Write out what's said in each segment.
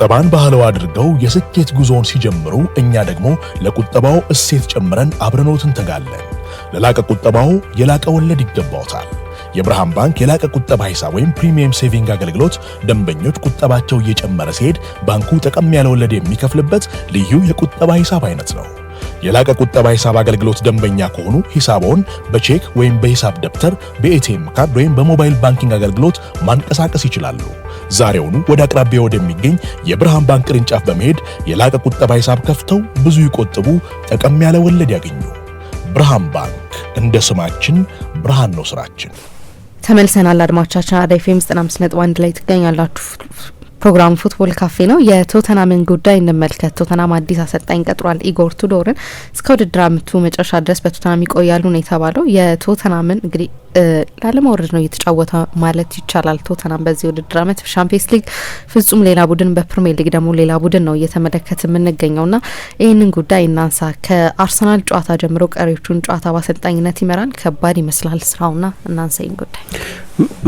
ቁጠባን ባህላዊ አድርገው የስኬት ጉዞውን ሲጀምሩ እኛ ደግሞ ለቁጠባው እሴት ጨምረን አብረኖት እንተጋለን። ለላቀ ቁጠባው የላቀ ወለድ ይገባዎታል። የብርሃን ባንክ የላቀ ቁጠባ ሂሳብ ወይም ፕሪሚየም ሴቪንግ አገልግሎት ደንበኞች ቁጠባቸው እየጨመረ ሲሄድ ባንኩ ጠቀም ያለ ወለድ የሚከፍልበት ልዩ የቁጠባ ሂሳብ አይነት ነው። የላቀ ቁጠባ ሂሳብ አገልግሎት ደንበኛ ከሆኑ ሂሳቦን በቼክ ወይም በሂሳብ ደብተር፣ በኤቲኤም ካርድ ወይም በሞባይል ባንኪንግ አገልግሎት ማንቀሳቀስ ይችላሉ። ዛሬውኑ ወደ አቅራቢያው ወደሚገኝ የብርሃን ባንክ ቅርንጫፍ በመሄድ የላቀ ቁጠባ ሂሳብ ከፍተው ብዙ ይቆጥቡ፣ ጠቀም ያለ ወለድ ያገኙ። ብርሃን ባንክ፣ እንደ ስማችን ብርሃን ነው ስራችን። ተመልሰናል አድማጮቻችን። አራዳ ኤፍኤም 95.1 ላይ ትገኛላችሁ። ፕሮግራሙ ፉትቦል ካፌ ነው። የቶተናምን ጉዳይ እንመልከት። ቶተናም አዲስ አሰልጣኝ ቀጥሯል፣ ኢጎር ቱዶርን። እስከ ውድድር ዓመቱ መጨረሻ ድረስ በቶተናም ይቆያሉ ነው የተባለው። የቶተናምን እንግዲህ ላለመውረድ ነው እየተጫወተ ማለት ይቻላል። ቶተናም በዚህ ውድድር ዓመት በሻምፒየንስ ሊግ ፍጹም ሌላ ቡድን፣ በፕሪሚየር ሊግ ደግሞ ሌላ ቡድን ነው እየተመለከት የምንገኘውና ይህንን ጉዳይ እናንሳ። ከአርሰናል ጨዋታ ጀምሮ ቀሪዎቹን ጨዋታ በአሰልጣኝነት ይመራል። ከባድ ይመስላል ስራውና እናንሳ ይህን ጉዳይ።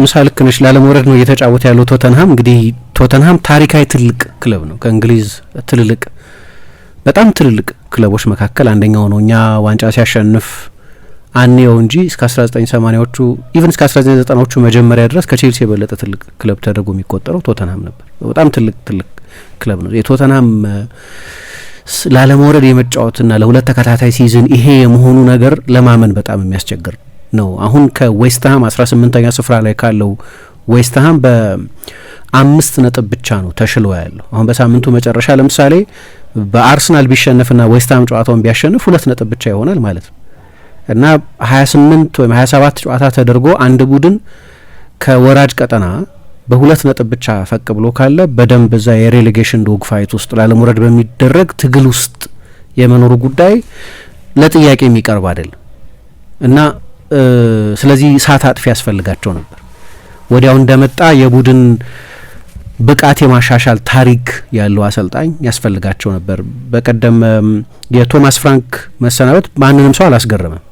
ምሳሌ ክነሽ ላለመውረድ ነው እየተጫወተ ያለው ቶተንሃም። እንግዲህ ቶተንሃም ታሪካዊ ትልቅ ክለብ ነው። ከእንግሊዝ ትልልቅ በጣም ትልልቅ ክለቦች መካከል አንደኛው ነው። እኛ ዋንጫ ሲያሸንፍ አንየው እንጂ እስከ 1980ዎቹ ኢቭን እስከ 1990ዎቹ መጀመሪያ ድረስ ከቼልሲ የበለጠ ትልቅ ክለብ ተደርጎ የሚቆጠረው ቶተንሃም ነበር። በጣም ትልቅ ክለብ ነው። የቶተንሃም ላለመውረድ የመጫወትና ለሁለት ተከታታይ ሲዝን ይሄ የመሆኑ ነገር ለማመን በጣም የሚያስቸግር ነው። አሁን ከዌስትሃም 18ኛ ስፍራ ላይ ካለው ዌስትሃም በ5 ነጥብ ብቻ ነው ተሽሎ ያለው። አሁን በሳምንቱ መጨረሻ ለምሳሌ በአርሰናል ቢሸነፍና ዌስትሃም ጨዋታውን ቢያሸንፍ 2 ነጥብ ብቻ ይሆናል ማለት ነው እና 28 ወይም 27 ጨዋታ ተደርጎ አንድ ቡድን ከወራጅ ቀጠና በ2 ነጥብ ብቻ ፈቅ ብሎ ካለ በደንብ እዛ የሬሌጌሽን ዶግ ፋይት ውስጥ ላለመውረድ በሚደረግ ትግል ውስጥ የመኖሩ ጉዳይ ለጥያቄ የሚቀርብ አይደለም እና ስለዚህ ሰዓት አጥፊ ያስፈልጋቸው ነበር። ወዲያው እንደመጣ የቡድን ብቃት የማሻሻል ታሪክ ያለው አሰልጣኝ ያስፈልጋቸው ነበር። በቀደም የቶማስ ፍራንክ መሰናበት ማንንም ሰው አላስገረመም።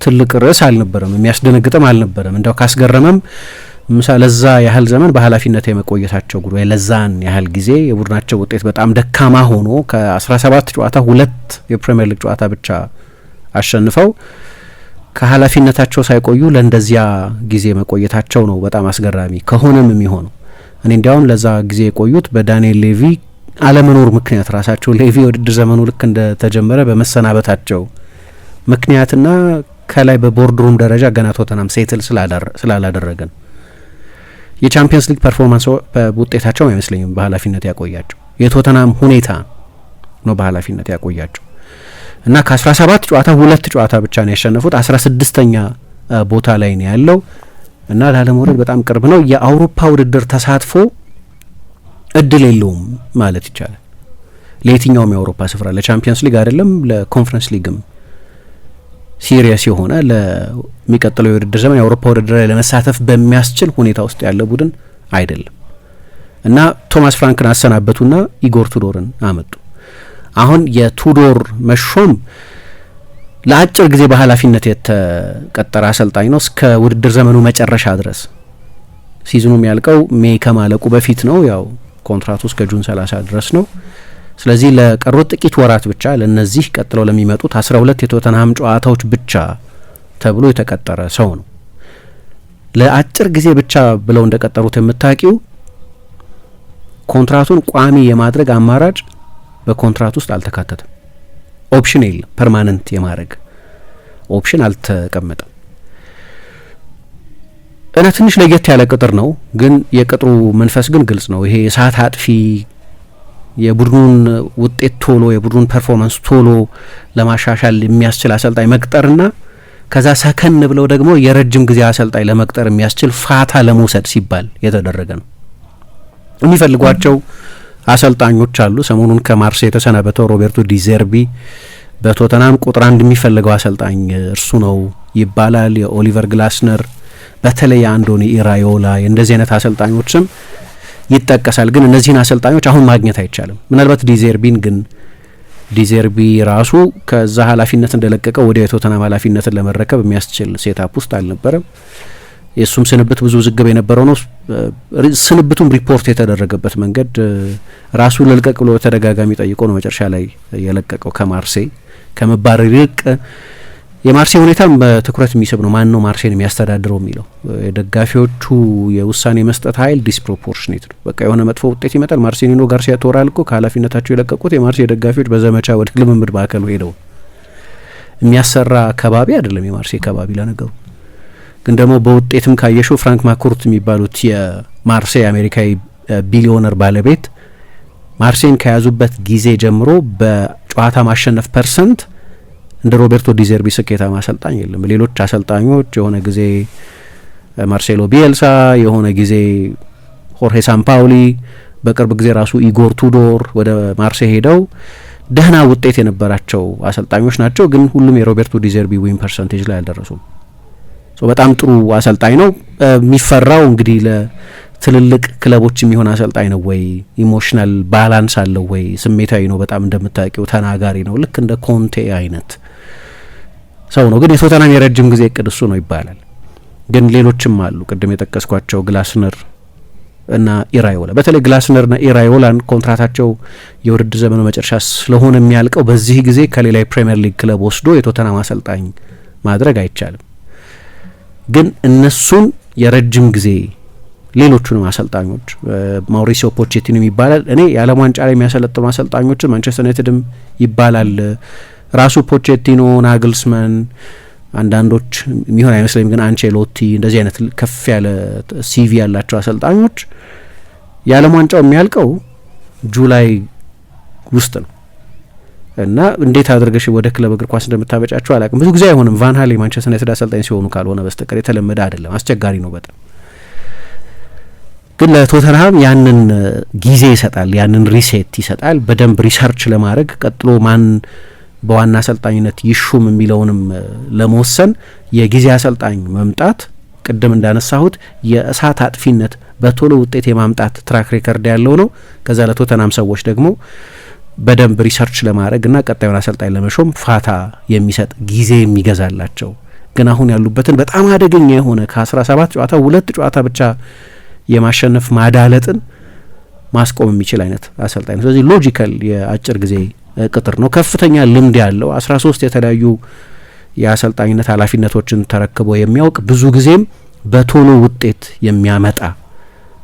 ትልቅ ርዕስ አልነበረም፣ የሚያስደነግጥም አልነበረም። እንደው ካስገረመም ለዛ ያህል ዘመን በኃላፊነት የመቆየታቸው ጉዳይ ለዛን ያህል ጊዜ የቡድናቸው ውጤት በጣም ደካማ ሆኖ ከ17 ጨዋታ 2 የፕሪሚየር ሊግ ጨዋታ ብቻ አሸንፈው ከኃላፊነታቸው ሳይቆዩ ለእንደዚያ ጊዜ መቆየታቸው ነው በጣም አስገራሚ ከሆነም የሚሆነው። እኔ እንዲያውም ለዛ ጊዜ የቆዩት በዳንኤል ሌቪ አለመኖር ምክንያት ራሳቸው ሌቪ የውድድር ዘመኑ ልክ እንደተጀመረ በመሰናበታቸው ምክንያትና ከላይ በቦርድሩም ደረጃ ገና ቶተናም ሴትል ስላላደረገን የቻምፒየንስ ሊግ ፐርፎርማንስ ውጤታቸው አይመስለኝም በኃላፊነት ያቆያቸው። የቶተናም ሁኔታ ነው በኃላፊነት ያቆያቸው እና ከ17 ጨዋታ 2 ጨዋታ ብቻ ነው ያሸነፉት። 16ኛ ቦታ ላይ ነው ያለው እና ላለመውረድ በጣም ቅርብ ነው። የአውሮፓ ውድድር ተሳትፎ እድል የለውም ማለት ይቻላል። ለየትኛውም የአውሮፓ ስፍራ ለቻምፒየንስ ሊግ አይደለም ለኮንፈረንስ ሊግም ሲሪየስ የሆነ ለሚቀጥለው የውድድር ዘመን የአውሮፓ ውድድር ላይ ለመሳተፍ በሚያስችል ሁኔታ ውስጥ ያለ ቡድን አይደለም እና ቶማስ ፍራንክን አሰናበቱና ኢጎር ቱዶርን አመጡ። አሁን የቱዶር መሾም ለአጭር ጊዜ በኃላፊነት የተቀጠረ አሰልጣኝ ነው። እስከ ውድድር ዘመኑ መጨረሻ ድረስ ሲዝኑ የሚያልቀው ሜይ ከማለቁ በፊት ነው። ያው ኮንትራቱ እስከ ጁን 30 ድረስ ነው። ስለዚህ ለቀሩት ጥቂት ወራት ብቻ ለነዚህ ቀጥለው ለሚመጡት 12 የቶተንሃም ጨዋታዎች ብቻ ተብሎ የተቀጠረ ሰው ነው። ለአጭር ጊዜ ብቻ ብለው እንደቀጠሩት የምታውቂው ኮንትራቱን ቋሚ የማድረግ አማራጭ በኮንትራት ውስጥ አልተካተተም። ኦፕሽን የለም፣ ፐርማነንት የማድረግ ኦፕሽን አልተቀመጠም እና ትንሽ ለየት ያለ ቅጥር ነው። ግን የቅጥሩ መንፈስ ግን ግልጽ ነው። ይሄ የሰዓት አጥፊ የቡድኑን ውጤት ቶሎ የቡድኑን ፐርፎርማንስ ቶሎ ለማሻሻል የሚያስችል አሰልጣኝ መቅጠርና ከዛ ሰከን ብለው ደግሞ የረጅም ጊዜ አሰልጣኝ ለመቅጠር የሚያስችል ፋታ ለመውሰድ ሲባል የተደረገ ነው። የሚፈልጓቸው አሰልጣኞች አሉ። ሰሞኑን ከማርሴይ የተሰናበተው ሮቤርቶ ዲዘርቢ በቶተናም ቁጥር 1 የሚፈልገው አሰልጣኝ እርሱ ነው ይባላል። የኦሊቨር ግላስነር በተለይ አንዶኒ ኢራዮላ እንደዚህ አይነት አሰልጣኞች ስም ይጠቀሳል። ግን እነዚህን አሰልጣኞች አሁን ማግኘት አይቻልም። ምናልባት ዲዘርቢን ግን ዲዘርቢ ራሱ ከዛ ኃላፊነት እንደለቀቀ ወደ የቶተናም ኃላፊነትን ለመረከብ የሚያስችል ሴታፕ ውስጥ አልነበረም። የእሱም ስንብት ብዙ ዝግብ የነበረው ነው። ስንብቱም ሪፖርት የተደረገበት መንገድ ራሱ ልልቀቅ ብሎ በተደጋጋሚ ጠይቆ ነው መጨረሻ ላይ የለቀቀው ከማርሴይ ከመባረር ይልቅ የማርሴይ ሁኔታም በትኩረት የሚስብ ነው። ማን ነው ማርሴይን የሚያስተዳድረው የሚለው የደጋፊዎቹ የውሳኔ መስጠት ኃይል ዲስፕሮፖርሽኔት ነው። በቃ የሆነ መጥፎ ውጤት ይመጣል። ማርሴሊኖ ጋርሲያ ቶራል እኮ ከኃላፊነታቸው የለቀቁት የማርሴይ ደጋፊዎች በዘመቻ ወደ ልምምድ ማዕከሉ ሄደው የሚያሰራ ከባቢ አይደለም የማርሴይ ከባቢ ለነገሩ። ግን ደግሞ በውጤትም ካየሽው ፍራንክ ማኩርት የሚባሉት የማርሴይ አሜሪካዊ ቢሊዮነር ባለቤት ማርሴይን ከያዙበት ጊዜ ጀምሮ በጨዋታ ማሸነፍ ፐርሰንት እንደ ሮቤርቶ ዲዘርቢ ስኬታማ አሰልጣኝ የለም። ሌሎች አሰልጣኞች የሆነ ጊዜ ማርሴሎ ቢኤልሳ፣ የሆነ ጊዜ ሆርሄ ሳምፓውሊ፣ በቅርብ ጊዜ ራሱ ኢጎር ቱዶር ወደ ማርሴይ ሄደው ደህና ውጤት የነበራቸው አሰልጣኞች ናቸው። ግን ሁሉም የሮቤርቶ ዲዘርቢ ዊን ፐርሰንቴጅ ላይ አልደረሱም። በጣም ጥሩ አሰልጣኝ ነው። የሚፈራው እንግዲህ ለትልልቅ ክለቦች የሚሆን አሰልጣኝ ነው ወይ? ኢሞሽናል ባላንስ አለው ወይ? ስሜታዊ ነው በጣም እንደምታውቂው፣ ተናጋሪ ነው። ልክ እንደ ኮንቴ አይነት ሰው ነው። ግን የቶተናም የረጅም ጊዜ እቅድ እሱ ነው ይባላል። ግን ሌሎችም አሉ ቅድም የጠቀስኳቸው ግላስነር እና ኢራዮላ። በተለይ ግላስነርና ኢራዮላን ኮንትራታቸው የውድድር ዘመኑ መጨረሻ ስለሆነ የሚያልቀው በዚህ ጊዜ ከሌላ የፕሪሚየር ሊግ ክለብ ወስዶ የቶተናም አሰልጣኝ ማድረግ አይቻልም። ግን እነሱን የረጅም ጊዜ ሌሎቹንም አሰልጣኞች ማውሪሲዮ ፖቼቲኖ ይባላል። እኔ የዓለም ዋንጫ ላይ የሚያሰለጥኑ አሰልጣኞችን ማንቸስተር ዩናይትድም ይባላል ራሱ ፖቼቲኖ፣ ናግልስመን፣ አንዳንዶች የሚሆን አይመስለኝም ግን አንቼሎቲ፣ እንደዚህ አይነት ከፍ ያለ ሲቪ ያላቸው አሰልጣኞች የዓለም ዋንጫው የሚያልቀው ጁላይ ውስጥ ነው እና እንዴት አድርገሽ ወደ ክለብ እግር ኳስ እንደምታበጫቸው አላውቅም። ብዙ ጊዜ አይሆንም። ቫን ሃል የማንቸስተር ዩናይትድ አሰልጣኝ ሲሆኑ ካልሆነ በስተቀር የተለመደ አይደለም፣ አስቸጋሪ ነው በጣም። ግን ለቶተንሃም ያንን ጊዜ ይሰጣል፣ ያንን ሪሴት ይሰጣል በደንብ ሪሰርች ለማድረግ ቀጥሎ ማን በዋና አሰልጣኝነት ይሹም የሚለውንም ለመወሰን የጊዜ አሰልጣኝ መምጣት ቅድም እንዳነሳሁት የእሳት አጥፊነት በቶሎ ውጤት የማምጣት ትራክ ሬከርድ ያለው ነው። ከዛ ለቶተንሃም ሰዎች ደግሞ በደንብ ሪሰርች ለማድረግ እና ቀጣዩን አሰልጣኝ ለመሾም ፋታ የሚሰጥ ጊዜ የሚገዛላቸው። ግን አሁን ያሉበትን በጣም አደገኛ የሆነ ከ17 ጨዋታ 2 ጨዋታ ብቻ የማሸነፍ ማዳለጥን ማስቆም የሚችል አይነት አሰልጣኝ ነው። ስለዚህ ሎጂካል የአጭር ጊዜ ቅጥር ነው። ከፍተኛ ልምድ ያለው 13 የተለያዩ የአሰልጣኝነት ኃላፊነቶችን ተረክቦ የሚያውቅ ብዙ ጊዜም በቶሎ ውጤት የሚያመጣ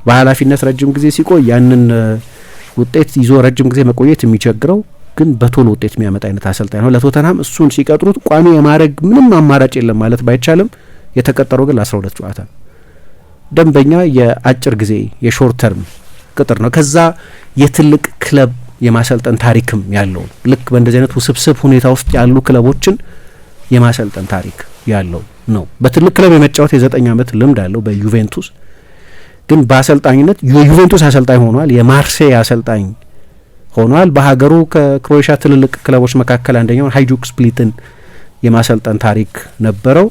በኃላፊነት ረጅም ጊዜ ሲቆይ ያንን ውጤት ይዞ ረጅም ጊዜ መቆየት የሚቸግረው ግን በቶሎ ውጤት የሚያመጣ አይነት አሰልጣኝ ነው። ለቶተንሃም እሱን ሲቀጥሩት ቋሚ የማድረግ ምንም አማራጭ የለም ማለት ባይቻልም የተቀጠረው ግን ለ12 ጨዋታ ደንበኛ የአጭር ጊዜ የሾርት ተርም ቅጥር ነው። ከዛ የትልቅ ክለብ የማሰልጠን ታሪክም ያለው ልክ በእንደዚህ አይነት ውስብስብ ሁኔታ ውስጥ ያሉ ክለቦችን የማሰልጠን ታሪክ ያለው ነው። በትልቅ ክለብ የመጫወት የ9 ዓመት ልምድ አለው በዩቬንቱስ። ግን በአሰልጣኝነት የዩቬንቱስ አሰልጣኝ ሆኗል፣ የማርሴይ አሰልጣኝ ሆኗል። በሀገሩ ከክሮኤሽያ ትልልቅ ክለቦች መካከል አንደኛው ሃይጁክ ስፕሊትን የማሰልጠን ታሪክ ነበረው።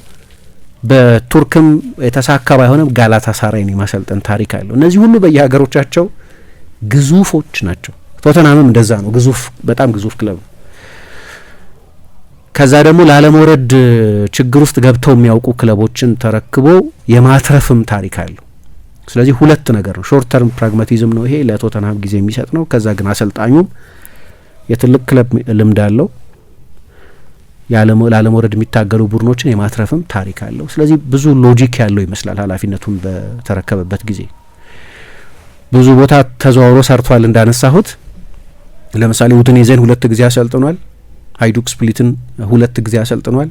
በቱርክም የተሳካ ባይሆንም ጋላታሳራይን የማሰልጠን ታሪክ አለው። እነዚህ ሁሉ በየሀገሮቻቸው ግዙፎች ናቸው። ቶተንሃምም እንደዛ ነው፣ ግዙፍ በጣም ግዙፍ ክለብ ነው። ከዛ ደግሞ ላለመውረድ ችግር ውስጥ ገብተው የሚያውቁ ክለቦችን ተረክቦ የማትረፍም ታሪክ አለው። ስለዚህ ሁለት ነገር ነው። ሾርት ተርም ፕራግማቲዝም ነው ይሄ ለቶተንሃም ጊዜ የሚሰጥ ነው። ከዛ ግን አሰልጣኙም የትልቅ ክለብ ልምድ አለው። ላለመውረድ የሚታገሉ ቡድኖችን የማትረፍም ታሪክ አለው። ስለዚህ ብዙ ሎጂክ ያለው ይመስላል ኃላፊነቱን በተረከበበት ጊዜ። ብዙ ቦታ ተዘዋውሮ ሰርቷል እንዳነሳሁት። ለምሳሌ ኡዲኔዜን 2 ጊዜ አሰልጥኗል። ሃይዱክ ስፕሊትን 2 ጊዜ አሰልጥኗል።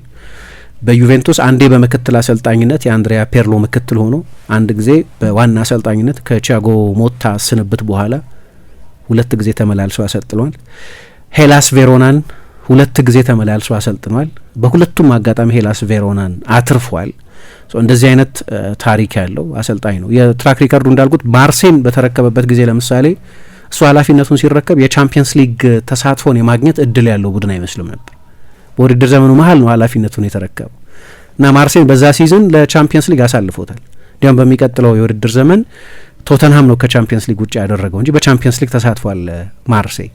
በዩቬንቱስ አንዴ በምክትል አሰልጣኝነት የአንድሪያ ፔርሎ ምክትል ሆኖ አንድ ጊዜ በዋና አሰልጣኝነት ከቺያጎ ሞታ ስንብት በኋላ 2 ጊዜ ተመላልሶ አሰልጥኗል። ሄላስ ቬሮናን 2 ጊዜ ተመላልሶ አሰልጥኗል። በሁለቱም አጋጣሚ ሄላስ ቬሮናን አትርፏል። እንደዚህ አይነት ታሪክ ያለው አሰልጣኝ ነው። የትራክ ሪከርዱ እንዳልኩት ማርሴይን በተረከበበት ጊዜ ለምሳሌ እሱ ኃላፊነቱን ሲረከብ የቻምፒየንስ ሊግ ተሳትፎን የማግኘት እድል ያለው ቡድን አይመስልም ነበር። በውድድር ዘመኑ መሀል ነው ኃላፊነቱን የተረከበው እና ማርሴይን በዛ ሲዝን ለቻምፒየንስ ሊግ አሳልፎታል። እንዲያውም በሚቀጥለው የውድድር ዘመን ቶተንሃም ነው ከቻምፒየንስ ሊግ ውጭ ያደረገው እንጂ በቻምፒየንስ ሊግ ተሳትፏል ማርሴይ።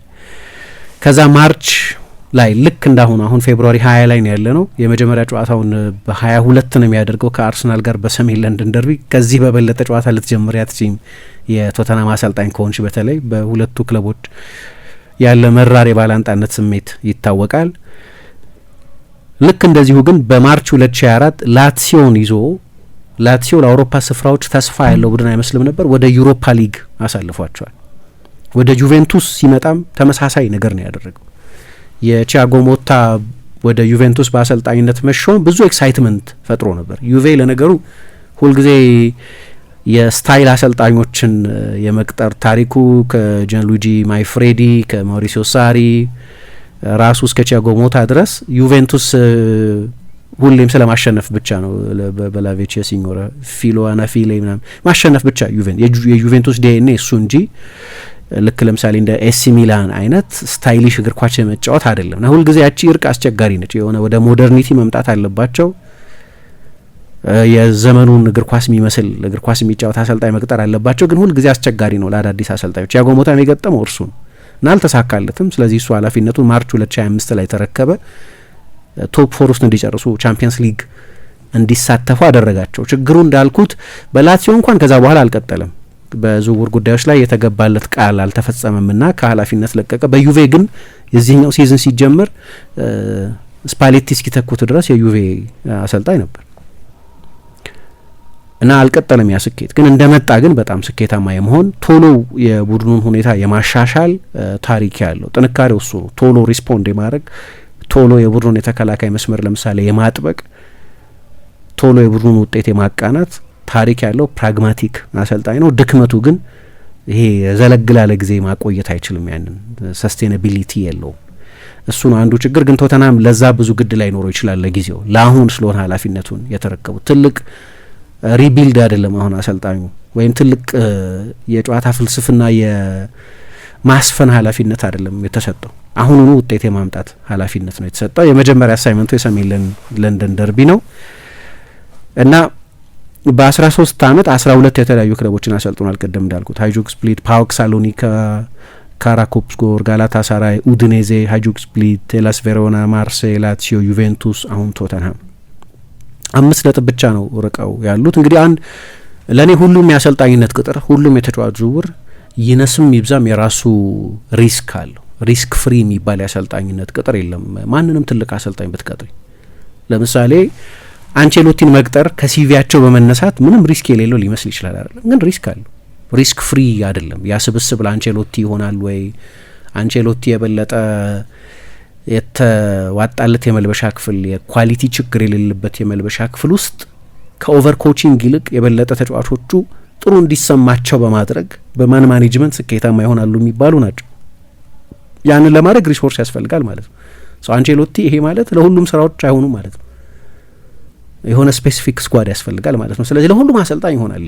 ከዛ ማርች ላይ ልክ እንዳሁኑ አሁን ፌብሩዋሪ 20 ላይ ነው ያለነው። የመጀመሪያ ጨዋታውን በ22 ነው የሚያደርገው ከአርሰናል ጋር በሰሜን ለንደን ደርቢ። ከዚህ በበለጠ ጨዋታ ልትጀምር ያትችም የቶተናም አሰልጣኝ ከሆንሽ በተለይ በሁለቱ ክለቦች ያለ መራር የባላንጣነት ስሜት ይታወቃል። ልክ እንደዚሁ ግን በማርች 2024 ላትሲዮን ይዞ ላትሲዮ ለአውሮፓ ስፍራዎች ተስፋ ያለው ቡድን አይመስልም ነበር፣ ወደ ዩሮፓ ሊግ አሳልፏቸዋል። ወደ ጁቬንቱስ ሲመጣም ተመሳሳይ ነገር ነው ያደረገው። የቲያጎ ሞታ ወደ ዩቬንቱስ በአሰልጣኝነት መሾም ብዙ ኤክሳይትመንት ፈጥሮ ነበር። ዩቬ ለነገሩ ሁልጊዜ የስታይል አሰልጣኞችን የመቅጠር ታሪኩ ከጃንሉጂ ማይፍሬዲ ከማውሪሲዮ ሳሪ ራሱ እስከ ቲያጎ ሞታ ድረስ ዩቬንቱስ ሁሌም ስለማሸነፍ ብቻ ነው። በላቬቺያ ሲኞራ ፊሎዋና ፊሌ ምናምን ማሸነፍ ብቻ የዩቬንቱስ ዲኤንኤ እሱ እንጂ ልክ ለምሳሌ እንደ ኤሲ ሚላን አይነት ስታይሊሽ እግር ኳስ መጫወት አይደለም። እና ሁልጊዜ ያቺ እርቅ አስቸጋሪ ነች። የሆነ ወደ ሞደርኒቲ መምጣት አለባቸው። የዘመኑን እግር ኳስ የሚመስል እግር ኳስ የሚጫወት አሰልጣኝ መቅጠር አለባቸው። ግን ሁልጊዜ አስቸጋሪ ነው ለአዳዲስ አሰልጣኞች። ቲያጎ ሞታም የገጠመው እርሱ ነው እና አልተሳካለትም። ስለዚህ እሱ ኃላፊነቱን ማርች 2025 ላይ ተረከበ። ቶፕ ፎር ውስጥ እንዲጨርሱ ቻምፒየንስ ሊግ እንዲሳተፉ አደረጋቸው። ችግሩ እንዳልኩት በላትሲዮ እንኳን ከዛ በኋላ አልቀጠለም። በዝውውር ጉዳዮች ላይ የተገባለት ቃል አልተፈጸመምና ከኃላፊነት ለቀቀ። በዩቬ ግን የዚህኛው ሲዝን ሲጀምር ስፓሌቲ እስኪተኩት ድረስ የዩቬ አሰልጣኝ ነበር እና አልቀጠለም። ያ ስኬት ግን እንደመጣ ግን በጣም ስኬታማ የመሆን ቶሎ የቡድኑን ሁኔታ የማሻሻል ታሪክ ያለው ጥንካሬው እሱ ነው። ቶሎ ሪስፖንድ የማድረግ ቶሎ የቡድኑን የተከላካይ መስመር ለምሳሌ የማጥበቅ ቶሎ የቡድኑን ውጤት የማቃናት ታሪክ ያለው ፕራግማቲክ አሰልጣኝ ነው። ድክመቱ ግን ይሄ ዘለግ ላለ ጊዜ ማቆየት አይችልም። ያንን ሰስቴናቢሊቲ የለውም። እሱ ነው አንዱ ችግር። ግን ቶተናም ለዛ ብዙ ግድ ላይ ኖረው ይችላል ለጊዜው። ለአሁን ስለሆነ ኃላፊነቱን የተረከቡት ትልቅ ሪቢልድ አይደለም አሁን አሰልጣኙ ወይም ትልቅ የጨዋታ ፍልስፍና የማስፈን ኃላፊነት አይደለም የተሰጠው። አሁኑኑ ውጤት የማምጣት ኃላፊነት ነው የተሰጠው። የመጀመሪያ አሳይመንቱ የሰሜን ለንደን ደርቢ ነው እና በ13 ዓመት 12 የተለያዩ ክለቦችን አሰልጥኗል። ቀደም እንዳልኩት ሃይጁክ ስፕሊት፣ ፓውክ ሳሎኒካ፣ ካራኮፕስኮር፣ ጋላታሳራይ፣ ኡድኔዜ፣ ሃይጁክ ስፕሊት፣ ቴላስ ቬሮና፣ ማርሴይ፣ ላትሲዮ፣ ዩቬንቱስ፣ አሁን ቶተንሃም 5 ነጥብ ብቻ ነው ርቀው ያሉት። እንግዲህ አንድ ለእኔ ሁሉም የአሰልጣኝነት ቅጥር ሁሉም የተጫዋች ዝውውር ይነስም ይብዛም የራሱ ሪስክ አለው። ሪስክ ፍሪ የሚባል የአሰልጣኝነት ቅጥር የለም። ማንንም ትልቅ አሰልጣኝ ብትቀጥሪ ለምሳሌ አንቼሎቲን መቅጠር ከሲቪያቸው በመነሳት ምንም ሪስክ የሌለው ሊመስል ይችላል አይደለም፣ ግን ሪስክ አለው። ሪስክ ፍሪ አይደለም። ያ ስብስብ ለአንቼሎቲ ይሆናል ወይ? አንቼሎቲ የበለጠ የተዋጣለት የመልበሻ ክፍል የኳሊቲ ችግር የሌለበት የመልበሻ ክፍል ውስጥ ከኦቨር ኮቺንግ ይልቅ የበለጠ ተጫዋቾቹ ጥሩ እንዲሰማቸው በማድረግ በማን ማኔጅመንት ስኬታማ ይሆናሉ የሚባሉ ናቸው። ያንን ለማድረግ ሪሶርስ ያስፈልጋል ማለት ነው። አንቼሎቲ ይሄ ማለት ለሁሉም ስራዎች አይሆኑም ማለት ነው። የሆነ ስፔሲፊክ ስኳድ ያስፈልጋል ማለት ነው። ስለዚህ ለሁሉም አሰልጣኝ ይሆናል።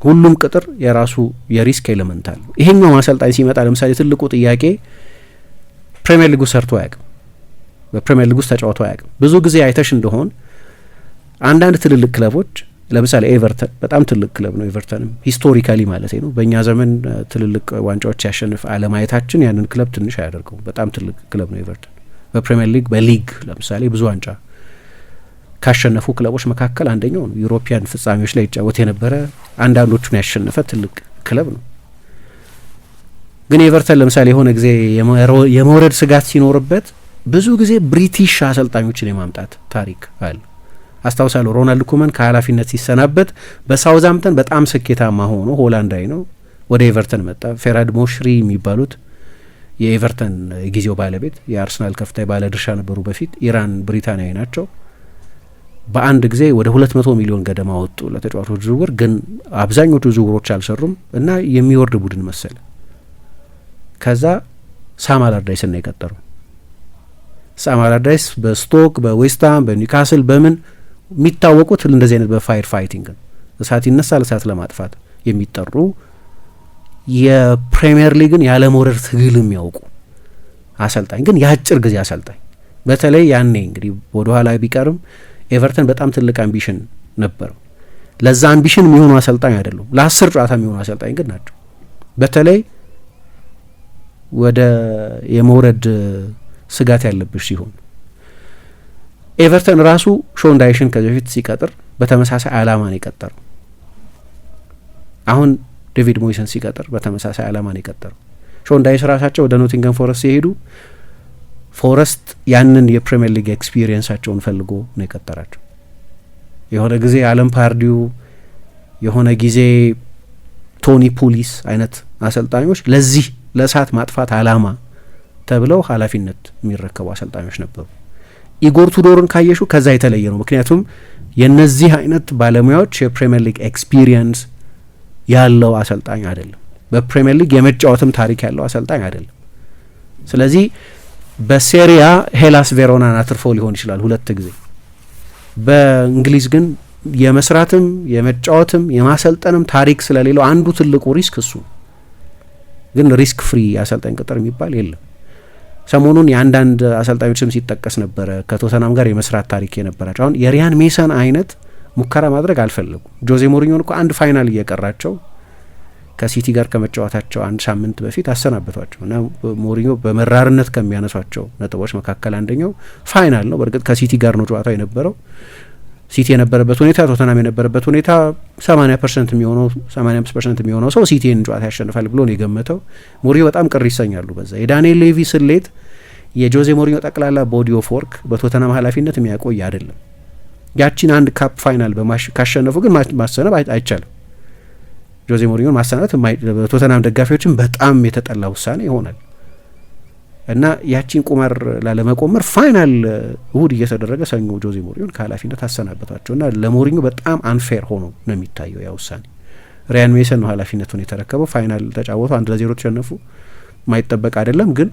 ሁሉም ቅጥር የራሱ የሪስክ ኤሌመንት አለ። ይሄኛው አሰልጣኝ ሲመጣ ለምሳሌ ትልቁ ጥያቄ ፕሪሚየር ሊግ ውስጥ ሰርቶ አያውቅም። በፕሪሚየር ሊግ ውስጥ ተጫውቶ አያውቅም። ብዙ ጊዜ አይተሽ እንደሆን አንዳንድ ትልልቅ ክለቦች ለምሳሌ ኤቨርተን በጣም ትልቅ ክለብ ነው። ኤቨርተንም ሂስቶሪካሊ ማለት ነው በእኛ ዘመን ትልልቅ ዋንጫዎች ያሸንፍ አለማየታችን ያንን ክለብ ትንሽ አያደርገው። በጣም ትልቅ ክለብ ነው ኤቨርተን። በፕሪሚየር ሊግ በሊግ ለምሳሌ ብዙ ዋንጫ ካሸነፉ ክለቦች መካከል አንደኛው ነው። ዩሮፒያን ፍጻሜዎች ላይ ይጫወት የነበረ አንዳንዶቹን ያሸነፈ ትልቅ ክለብ ነው። ግን ኤቨርተን ለምሳሌ የሆነ ጊዜ የመውረድ ስጋት ሲኖርበት ብዙ ጊዜ ብሪቲሽ አሰልጣኞችን የማምጣት ታሪክ አለ። አስታውሳለሁ ሮናልድ ኩመን ከኃላፊነት ሲሰናበት በሳውዛምፕተን በጣም ስኬታማ ሆኖ ሆላንዳዊ ነው ወደ ኤቨርተን መጣ። ፌራድ ሞሽሪ የሚባሉት የኤቨርተን ጊዜው ባለቤት የአርሰናል ከፍተኛ ባለ ድርሻ ነበሩ። በፊት ኢራን ብሪታንያዊ ናቸው። በአንድ ጊዜ ወደ 200 ሚሊዮን ገደማ ወጡ ለተጫዋቾች ዝውውር። ግን አብዛኞቹ ዝውውሮች አልሰሩም እና የሚወርድ ቡድን መሰለ። ከዛ ሳም አላርዳይስ ነው የቀጠሩ። ሳም አላርዳይስ በስቶክ በዌስትሃም በኒውካስል በምን የሚታወቁት እንደዚህ አይነት በፋየር ፋይቲንግ እሳት ይነሳል እሳት ለማጥፋት የሚጠሩ የፕሪሚየር ሊግን ያለ መውረድ ትግል የሚያውቁ አሰልጣኝ፣ ግን የአጭር ጊዜ አሰልጣኝ። በተለይ ያኔ እንግዲህ ወደ ኋላ ቢቀርም ኤቨርተን በጣም ትልቅ አምቢሽን ነበረው። ለዛ አምቢሽን የሚሆኑ አሰልጣኝ አይደሉም፣ ለ10 ጨዋታ የሚሆኑ አሰልጣኝ ግን ናቸው። በተለይ ወደ የመውረድ ስጋት ያለብሽ ሲሆን ኤቨርተን ራሱ ሾን ዳይሽን ከዚህ በፊት ሲቀጥር በተመሳሳይ አላማ ነው የቀጠረው። አሁን ዴቪድ ሞይሰን ሲቀጥር በተመሳሳይ አላማ ነው የቀጠረው። ሾን ዳይሽ ራሳቸው ወደ ኖቲንገም ፎረስት ሲሄዱ ፎረስት ያንን የፕሪሚየር ሊግ ኤክስፒሪየንሳቸውን ፈልጎ ነው የቀጠራቸው። የሆነ ጊዜ አለም ፓርዲው፣ የሆነ ጊዜ ቶኒ ፑሊስ አይነት አሰልጣኞች ለዚህ ለእሳት ማጥፋት አላማ ተብለው ኃላፊነት የሚረከቡ አሰልጣኞች ነበሩ። ኢጎር ቱዶርን ካየሹ ከዛ የተለየ ነው። ምክንያቱም የነዚህ አይነት ባለሙያዎች የፕሪሚየር ሊግ ኤክስፒሪየንስ ያለው አሰልጣኝ አይደለም። በፕሪሚየር ሊግ የመጫወትም ታሪክ ያለው አሰልጣኝ አይደለም። ስለዚህ በሴሪያ ሄላስ ቬሮናን አትርፎ ሊሆን ይችላል 2 ጊዜ። በእንግሊዝ ግን የመስራትም የመጫወትም የማሰልጠንም ታሪክ ስለሌለው አንዱ ትልቁ ሪስክ እሱ። ግን ሪስክ ፍሪ አሰልጣኝ ቅጥር የሚባል የለም። ሰሞኑን የአንዳንድ አሰልጣኞችም ሲጠቀስ ነበረ ከቶተናም ጋር የመስራት ታሪክ የነበራቸው። አሁን የሪያን ሜሰን አይነት ሙከራ ማድረግ አልፈለጉም። ጆዜ ሞሪኞን እኮ አንድ ፋይናል እየቀራቸው ከሲቲ ጋር ከመጫወታቸው 1 ሳምንት በፊት አሰናበቷቸው እና ሞሪኞ በመራርነት ከሚያነሷቸው ነጥቦች መካከል አንደኛው ፋይናል ነው። በእርግጥ ከሲቲ ጋር ነው ጨዋታው የነበረው። ሲቲ የነበረበት ሁኔታ፣ ቶተናም የነበረበት ሁኔታ 80% የሚሆነው 85% የሚሆነው ሰው ሲቲን ጨዋታ ያሸንፋል ብሎ ነው የገመተው። ሞሪኞ በጣም ቅር ይሰኛሉ በዛ። የዳንኤል ሌቪ ስሌት የጆዜ ሞሪኞ ጠቅላላ ቦዲ ኦፍ ወርክ በቶተናም ኃላፊነት የሚያቆይ አይደለም። ያቺን አንድ ካፕ ፋይናል ካሸነፉ ግን ማሰነብ አይቻልም። ጆዜ ሞሪኞን ማሰናበት በቶተናም ደጋፊዎችም በጣም የተጠላ ውሳኔ ይሆናል እና ያቺን ቁማር ላለመቆመር ፋይናል እሁድ እየተደረገ ሰኞ ጆዜ ሞሪኞን ከኃላፊነት አሰናበቷቸው እና ለሞሪኞ በጣም አንፌር ሆኖ ነው የሚታየው ያ ውሳኔ። ሪያን ሜሰን ነው ኃላፊነቱን የተረከበው። ፋይናል ተጫወቱ፣ 1-0 ተሸነፉ። ማይጠበቅ አይደለም። ግን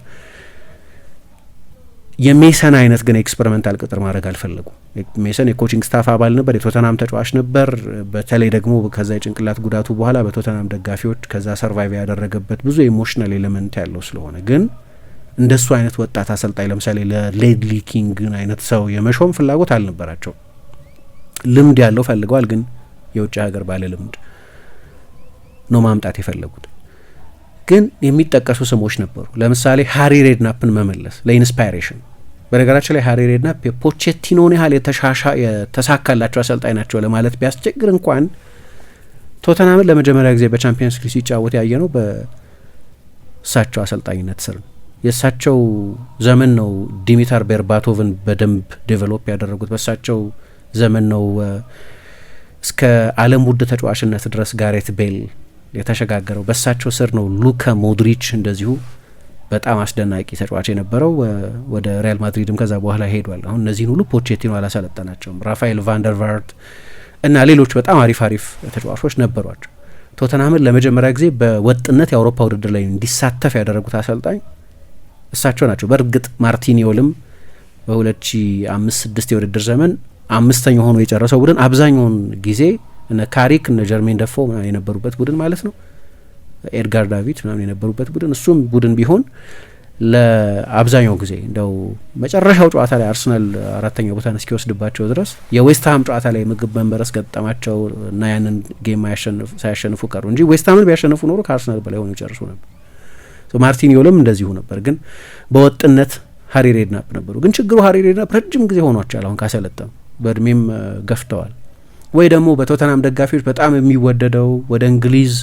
የሜሰን አይነት ግን ኤክስፐሪመንታል ቅጥር ማድረግ አልፈለጉም። ሜሰን የኮቺንግ ስታፍ አባል ነበር፣ የቶተናም ተጫዋች ነበር። በተለይ ደግሞ ከዛ የጭንቅላት ጉዳቱ በኋላ በቶተናም ደጋፊዎች ከዛ ሰርቫይቭ ያደረገበት ብዙ ኢሞሽናል ኤሌመንት ያለው ስለሆነ ግን እንደሱ አይነት ወጣት አሰልጣኝ ለምሳሌ ለሌድሊ ኪንግን አይነት ሰው የመሾም ፍላጎት አልነበራቸው። ልምድ ያለው ፈልገዋል፣ ግን የውጭ ሀገር ባለ ልምድ ነው ማምጣት የፈለጉት። ግን የሚጠቀሱ ስሞች ነበሩ። ለምሳሌ ሃሪ ሬድናፕን መመለስ ለኢንስፓይሬሽን። በነገራችን ላይ ሃሪ ሬድናፕ የፖቼቲኖን ያህል የተሳካላቸው አሰልጣኝ ናቸው ለማለት ቢያስቸግር እንኳን ቶተናምን ለመጀመሪያ ጊዜ በቻምፒየንስ ሊግ ሲጫወት ያየ ነው በእሳቸው አሰልጣኝነት ስር ነው። የእሳቸው ዘመን ነው ዲሚታር ቤርባቶቭን በደንብ ዴቨሎፕ ያደረጉት። በእሳቸው ዘመን ነው እስከ ዓለም ውድ ተጫዋችነት ድረስ ጋሬት ቤል የተሸጋገረው። በእሳቸው ስር ነው ሉካ ሞድሪች እንደዚሁ በጣም አስደናቂ ተጫዋች የነበረው ወደ ሪያል ማድሪድም ከዛ በኋላ ሄዷል። አሁን እነዚህን ሁሉ ፖቼቲኖ አላሰለጠናቸውም። ራፋኤል ቫንደርቫርት እና ሌሎች በጣም አሪፍ ተጫዋቾች ነበሯቸው። ቶተናምን ለመጀመሪያ ጊዜ በወጥነት የአውሮፓ ውድድር ላይ እንዲሳተፍ ያደረጉት አሰልጣኝ እሳቸው ናቸው። በእርግጥ ማርቲኒዮልም በ2005-6 የውድድር ዘመን 5ኛ ሆኖ የጨረሰው ቡድን አብዛኛውን ጊዜ እነ ካሪክ እነ ጀርሜን ደፎ ምናምን የነበሩበት ቡድን ማለት ነው፣ ኤድጋር ዳቪድ ምናምን የነበሩበት ቡድን። እሱም ቡድን ቢሆን ለአብዛኛው ጊዜ እንደው መጨረሻው ጨዋታ ላይ አርሰናል 4ኛ ቦታን እስኪወስድባቸው ድረስ የዌስትሃም ጨዋታ ላይ ምግብ መንበረስ ገጠማቸው እና ያንን ጌም ሳያሸንፉ ቀሩ እንጂ ዌስትሃምን ቢያሸንፉ ኖሮ ከአርሰናል በላይ ሆነው ይጨርሱ ነበር። ማርቲኒዮልም እንደዚሁ ነበር። ግን በወጥነት ሃሪ ሬድናፕ ነበሩ። ግን ችግሩ ሃሪ ሬድናፕ ረጅም ጊዜ ሆኗቸዋል አሁን ካሰለጠኑ፣ በእድሜም ገፍተዋል። ወይ ደግሞ በቶተናም ደጋፊዎች በጣም የሚወደደው ወደ እንግሊዝ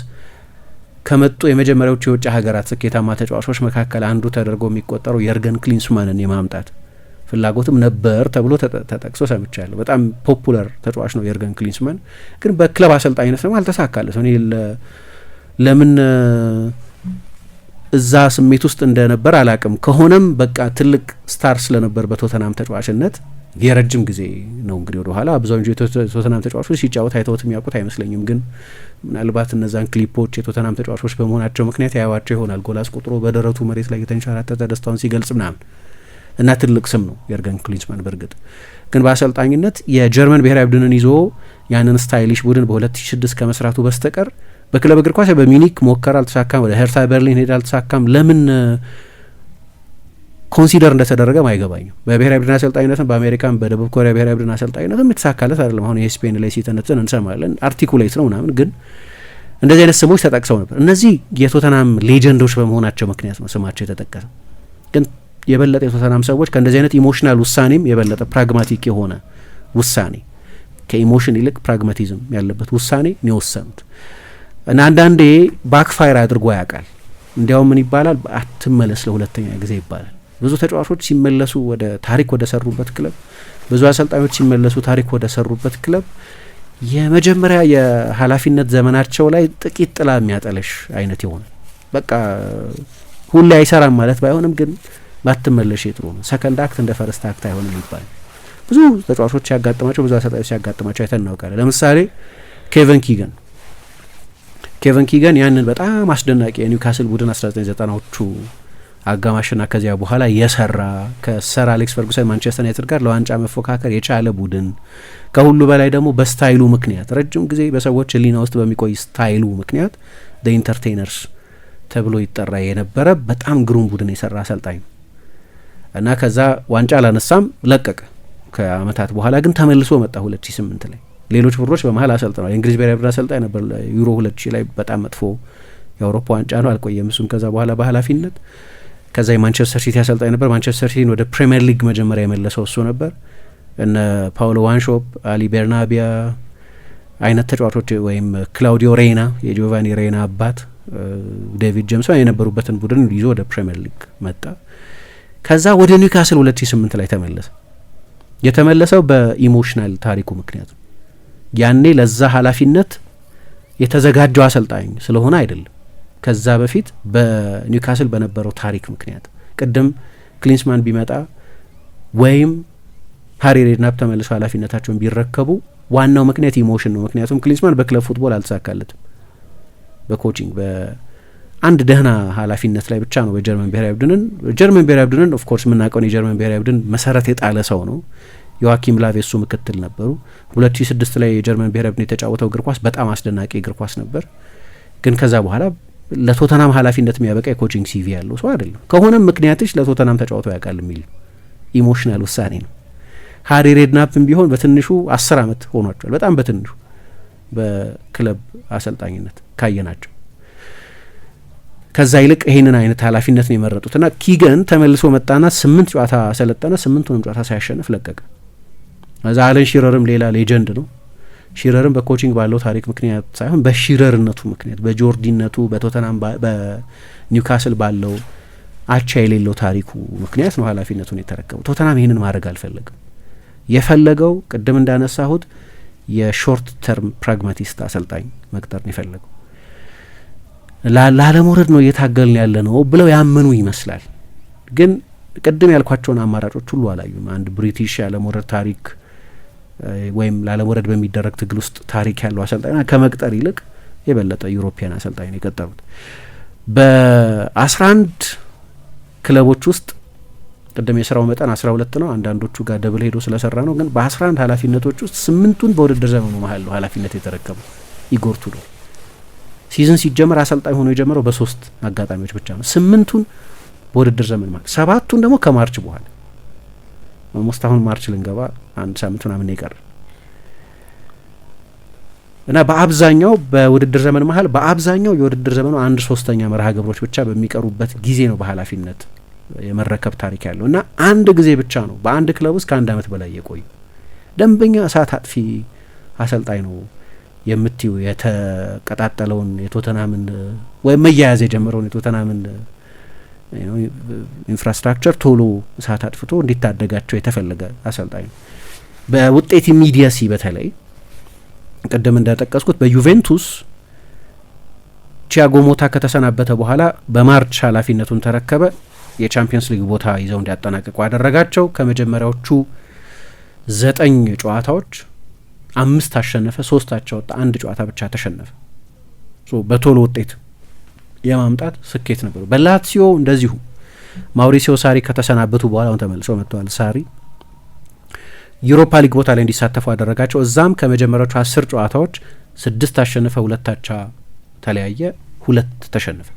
ከመጡ የመጀመሪያዎቹ የውጭ ሀገራት ስኬታማ ተጫዋቾች መካከል አንዱ ተደርጎ የሚቆጠረው የርገን ክሊንስማንን የማምጣት ፍላጎትም ነበር ተብሎ ተጠቅሶ ሰምቻለሁ። በጣም ፖፑላር ተጫዋች ነው የርገን ክሊንስማን። ግን በክለብ አሰልጣኝነት ደግሞ አልተሳካለት። እኔ ለምን እዛ ስሜት ውስጥ እንደነበር አላቅም። ከሆነም በቃ ትልቅ ስታር ስለነበር በቶተናም ተጫዋችነት የረጅም ጊዜ ነው እንግዲህ ወደ ኋላ አብዛኞቹ የቶተናም ተጫዋቾች ሲጫወት አይተውት የሚያውቁት አይመስለኝም። ግን ምናልባት እነዛን ክሊፖች የቶተናም ተጫዋቾች በመሆናቸው ምክንያት ያዩዋቸው ይሆናል። ጎል አስቆጥሮ በደረቱ መሬት ላይ የተንሸራተተ ደስታውን ሲገልጽ ምናምን እና ትልቅ ስም ነው የርገን ክሊንስማን። በእርግጥ ግን በአሰልጣኝነት የጀርመን ብሔራዊ ቡድንን ይዞ ያንን ስታይሊሽ ቡድን በ2006 ከመስራቱ በስተቀር በክለብ እግር ኳስ በሚኒክ ሞከር አልተሳካም። ወደ ሄርታ በርሊን ሄድ አልተሳካም። ለምን ኮንሲደር እንደተደረገም አይገባኝም። በብሔራዊ ቡድን አሰልጣኝነትም በአሜሪካም በደቡብ ኮሪያ ብሔራዊ ቡድን አሰልጣኝነትም የተሳካለት አይደለም። አሁን የስፔን ላይ ሲተነትን እንሰማለን። አርቲኩሌት ነው ምናምን፣ ግን እንደዚህ አይነት ስሞች ተጠቅሰው ነበር። እነዚህ የቶተናም ሌጀንዶች በመሆናቸው ምክንያት ነው ስማቸው የተጠቀሰው። ግን የበለጠ የቶተናም ሰዎች ከእንደዚህ አይነት ኢሞሽናል ውሳኔም የበለጠ ፕራግማቲክ የሆነ ውሳኔ ከኢሞሽን ይልቅ ፕራግማቲዝም ያለበት ውሳኔ ነው የወሰኑት እና አንዳንዴ ባክፋየር አድርጎ ያውቃል። እንዲያውም ምን ይባላል አትመለስ ለሁለተኛ ጊዜ ይባላል። ብዙ ተጫዋቾች ሲመለሱ ወደ ታሪክ ወደ ሰሩበት ክለብ፣ ብዙ አሰልጣኞች ሲመለሱ ታሪክ ወደ ሰሩበት ክለብ የመጀመሪያ የኃላፊነት ዘመናቸው ላይ ጥቂት ጥላ የሚያጠለሽ አይነት ይሆናል። በቃ ሁሌ አይሰራም ማለት ባይሆንም ግን ባትመለሽ ጥሩ ነው። ሰከንድ አክት እንደ ፈርስት አክት አይሆንም ይባላል። ብዙ ተጫዋቾች ሲያጋጥማቸው፣ ብዙ አሰልጣኞች ሲያጋጥማቸው አይተን እናውቃለን። ለምሳሌ ኬቨን ኪገን ያንን በጣም አስደናቂ የኒውካስል ቡድን 1990ዎቹ አጋማሽና ከዚያ በኋላ የሰራ ከሰር አሌክስ ፈርጉሰን ማንቸስተር ዩናይትድ ጋር ለዋንጫ መፎካከር የቻለ ቡድን ከሁሉ በላይ ደግሞ በስታይሉ ምክንያት ረጅም ጊዜ በሰዎች ሕሊና ውስጥ በሚቆይ ስታይሉ ምክንያት ዘ ኢንተርቴነርስ ተብሎ ይጠራ የነበረ በጣም ግሩም ቡድን የሰራ አሰልጣኝ እና ከዛ ዋንጫ አላነሳም፣ ለቀቀ። ከአመታት በኋላ ግን ተመልሶ መጣ 2008 ላይ። ሌሎች ቡድኖች በመሀል አሰልጥነዋል። የእንግሊዝ ብሔራዊ ቡድን አሰልጣኝ ነበር። ዩሮ 2000 ላይ በጣም መጥፎ የአውሮፓ ዋንጫ ነው፣ አልቆየም እሱም ከዛ በኋላ በኃላፊነት። ከዛ የማንቸስተር ሲቲ አሰልጣኝ ነበር። ማንቸስተር ሲቲን ወደ ፕሪሚየር ሊግ መጀመሪያ የመለሰው እሱ ነበር። እነ ፓውሎ ዋንሾፕ፣ አሊ ቤርናቢያ አይነት ተጫዋቾች ወይም ክላውዲዮ ሬና የጂዮቫኒ ሬና አባት ዴቪድ ጄምስ የነበሩበትን ቡድን ይዞ ወደ ፕሪሚየር ሊግ መጣ። ከዛ ወደ ኒውካስል 2008 ላይ ተመለሰ። የተመለሰው በኢሞሽናል ታሪኩ ምክንያት ያኔ ለዛ ኃላፊነት የተዘጋጀው አሰልጣኝ ስለሆነ አይደለም። ከዛ በፊት በኒውካስል በነበረው ታሪክ ምክንያት ቅድም ክሊንስማን ቢመጣ ወይም ሃሪ ሬድናፕ ተመልሶ ኃላፊነታቸውን ቢረከቡ ዋናው ምክንያት ኢሞሽን ነው። ምክንያቱም ክሊንስማን በክለብ ፉትቦል አልተሳካለትም። በኮቺንግ በአንድ ደህና ኃላፊነት ላይ ብቻ ነው በጀርመን ብሔራዊ ቡድንን ኦፍ ኮርስ የምናውቀውን የጀርመን ብሔራዊ ቡድን መሰረት የጣለ ሰው ነው። ዮአኪም ላቭ የሱ ምክትል ነበሩ። 2006 ላይ የጀርመን ብሔራዊ ቡድን የተጫወተው እግር ኳስ በጣም አስደናቂ እግር ኳስ ነበር። ግን ከዛ በኋላ ለቶተናም ኃላፊነት የሚያበቃ የኮቺንግ ሲቪ ያለው ሰው አይደለም። ከሆነም ምክንያትሽ ለቶተናም ተጫውቶ ያውቃል የሚል ኢሞሽናል ውሳኔ ነው። ሃሪ ሬድናፕም ቢሆን በትንሹ 10 ዓመት ሆኗቸዋል። በጣም በትንሹ በክለብ አሰልጣኝነት ካየናቸው። ከዛ ይልቅ ይሄንን አይነት ኃላፊነት ነው የመረጡትና ኪገን ተመልሶ መጣና 8 ጨዋታ አሰለጠነ። 8ቱንም ጨዋታ ሳያሸንፍ ለቀቀ። ከዛ አለን ሺረርም ሌላ ሌጀንድ ነው። ሺረርም በኮቺንግ ባለው ታሪክ ምክንያት ሳይሆን በሺረርነቱ ምክንያት በጆርዲነቱ በቶተናም በኒውካስል ባለው አቻ የሌለው ታሪኩ ምክንያት ነው ኃላፊነቱን የተረከበው። ቶተናም ይህንን ማድረግ አልፈለግም። የፈለገው ቅድም እንዳነሳሁት የሾርት ተርም ፕራግማቲስት አሰልጣኝ መቅጠር ነው የፈለገው። ላለመውረድ ነው እየታገልን ያለ ነው ብለው ያመኑ ይመስላል። ግን ቅድም ያልኳቸውን አማራጮች ሁሉ አላዩም። አንድ ብሪቲሽ ያለመውረድ ታሪክ ወይም ላለመውረድ በሚደረግ ትግል ውስጥ ታሪክ ያለው አሰልጣኝ ከመቅጠር ይልቅ የበለጠ ዩሮፒያን አሰልጣኝ ነው የቀጠሩት። በ11 ክለቦች ውስጥ ቅድም የስራው መጠን 12 ነው። አንዳንዶቹ ጋር ደብል ሄዶ ስለሰራ ነው። ግን በ11 ኃላፊነቶች ውስጥ 8ቱን በውድድር ዘመኑ መሀል ነው ኃላፊነት የተረከበው ኢጎር ቱዶር። ሲዝን ሲጀመር አሰልጣኝ ሆኖ የጀመረው በ3 አጋጣሚዎች ብቻ ነው። 8ቱን በውድድር ዘመን ማለት 7ቱን ደግሞ ከማርች በኋላ ኦልሞስት አሁን ማርች ልንገባ 1 ሳምንት ምናምን ይቀር እና በአብዛኛው በውድድር ዘመን መሀል በአብዛኛው የውድድር ዘመኑ 1/3 መርሃ ግብሮች ብቻ በሚቀሩበት ጊዜ ነው በኃላፊነት የመረከብ ታሪክ ያለው እና አንድ ጊዜ ብቻ ነው በአንድ ክለብ ውስጥ ከ1 ዓመት በላይ የቆዩ ደንበኛ እሳት አጥፊ አሰልጣኝ ነው የምትዩ የተቀጣጠለውን የቶተናምን ወይም መያያዝ የጀመረውን የቶተናምን ኢንፍራስትራክቸር ቶሎ እሳት አጥፍቶ እንዲታደጋቸው የተፈለገ አሰልጣኝ ነው። በውጤት ኢሚዲያሲ በተለይ ቅድም እንደጠቀስኩት በዩቬንቱስ ቲያጎ ሞታ ከተሰናበተ በኋላ በማርች ኃላፊነቱን ተረከበ። የቻምፒየንስ ሊግ ቦታ ይዘው እንዲያጠናቅቁ ያደረጋቸው ከመጀመሪያዎቹ 9 ጨዋታዎች 5 አሸነፈ፣ 3 አቻ ወጣ፣ 1 ጨዋታ ብቻ ተሸነፈ። በቶሎ ውጤት የማምጣት ስኬት ነበሩ። በላትሲዮ እንደዚሁ ማውሪሲዮ ሳሪ ከተሰናበቱ በኋላ አሁን ተመልሶ መጥተዋል። ሳሪ ዩሮፓ ሊግ ቦታ ላይ እንዲሳተፉ ያደረጋቸው እዛም ከመጀመሪያዎቹ 10 ጨዋታዎች 6 አሸነፈ፣ 2 አቻ ተለያየ፣ 2 ተሸነፈ።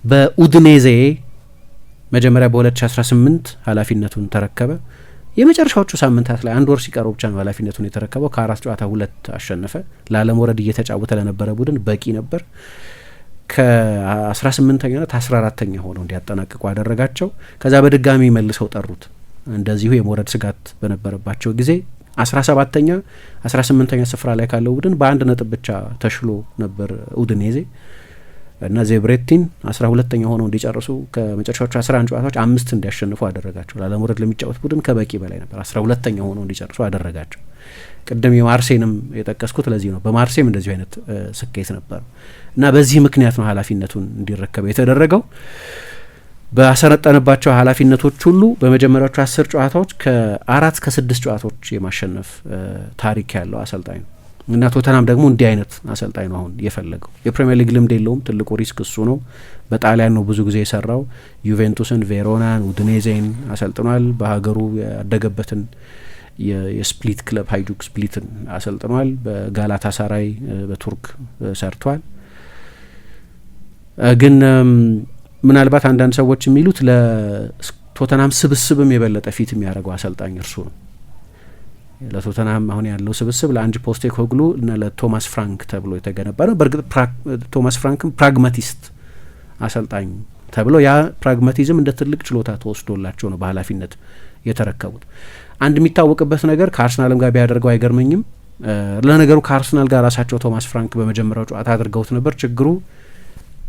በኡድኔዜ መጀመሪያ በ2018 ኃላፊነቱን ተረከበ። የመጨረሻዎቹ ሳምንታት ላይ 1 ወር ሲቀረው ብቻ ነው ኃላፊነቱን የተረከበው። ከ4 ጨዋታ 2 አሸነፈ። ላለመውረድ እየተጫወተ ለነበረ ቡድን በቂ ነበር። ከ18ኛነት 14ተኛ ሆነው እንዲያጠናቅቁ አደረጋቸው። ከዛ በድጋሚ መልሰው ጠሩት እንደዚሁ የመውረድ ስጋት በነበረባቸው ጊዜ 17ተኛ 18ኛ ስፍራ ላይ ካለው ቡድን በአንድ ነጥብ ብቻ ተሽሎ ነበር ኡዲኔዜ እና ዜብሬቲን 12ተኛ ሆነው እንዲጨርሱ ከመጨረሻዎቹ 11 ጨዋታዎች 5 እንዲያሸንፉ አደረጋቸው። ላለመውረድ ለሚጫወት ቡድን ከበቂ በላይ ነበር። 12ተኛ ሆነው እንዲጨርሱ አደረጋቸው። ቅድም የማርሴይንም የጠቀስኩት ለዚህ ነው። በማርሴይም እንደዚሁ አይነት ስኬት ነበር እና በዚህ ምክንያት ነው ኃላፊነቱን እንዲረከብ የተደረገው። ባሰለጠነባቸው ኃላፊነቶች ሁሉ በመጀመሪያዎቹ 10 ጨዋታዎች ከ4 እስከ 6 ጨዋታዎች የማሸነፍ ታሪክ ያለው አሰልጣኝ ነው እና ቶተናም ደግሞ እንዲህ አይነት አሰልጣኝ ነው አሁን የፈለገው። የፕሪሚየር ሊግ ልምድ የለውም። ትልቁ ሪስክ እሱ ነው። በጣሊያን ነው ብዙ ጊዜ የሰራው። ዩቬንቱስን፣ ቬሮናን፣ ኡዲኔዜን አሰልጥኗል። በሀገሩ ያደገበትን የስፕሊት ክለብ ሃይዱክ ስፕሊትን አሰልጥኗል። በጋላታ ሳራይ በቱርክ ሰርቷል። ግን ምናልባት አንዳንድ ሰዎች የሚሉት ለቶተናም ስብስብም የበለጠ ፊት የሚያደርገው አሰልጣኝ እርሱ ነው። ለቶተናም አሁን ያለው ስብስብ ለአንጅ ፖስቴኮግሉ እና ለቶማስ ፍራንክ ተብሎ የተገነባ ነው። በእርግጥ ቶማስ ፍራንክም ፕራግማቲስት አሰልጣኝ ተብሎ ያ ፕራግማቲዝም እንደ ትልቅ ችሎታ ተወስዶላቸው ነው በኃላፊነት የተረከቡት። አንድ የሚታወቅበት ነገር ከአርሰናልም ጋር ቢያደርገው አይገርመኝም። ለነገሩ ከአርሰናል ጋር ራሳቸው ቶማስ ፍራንክ በመጀመሪያው ጨዋታ አድርገውት ነበር። ችግሩ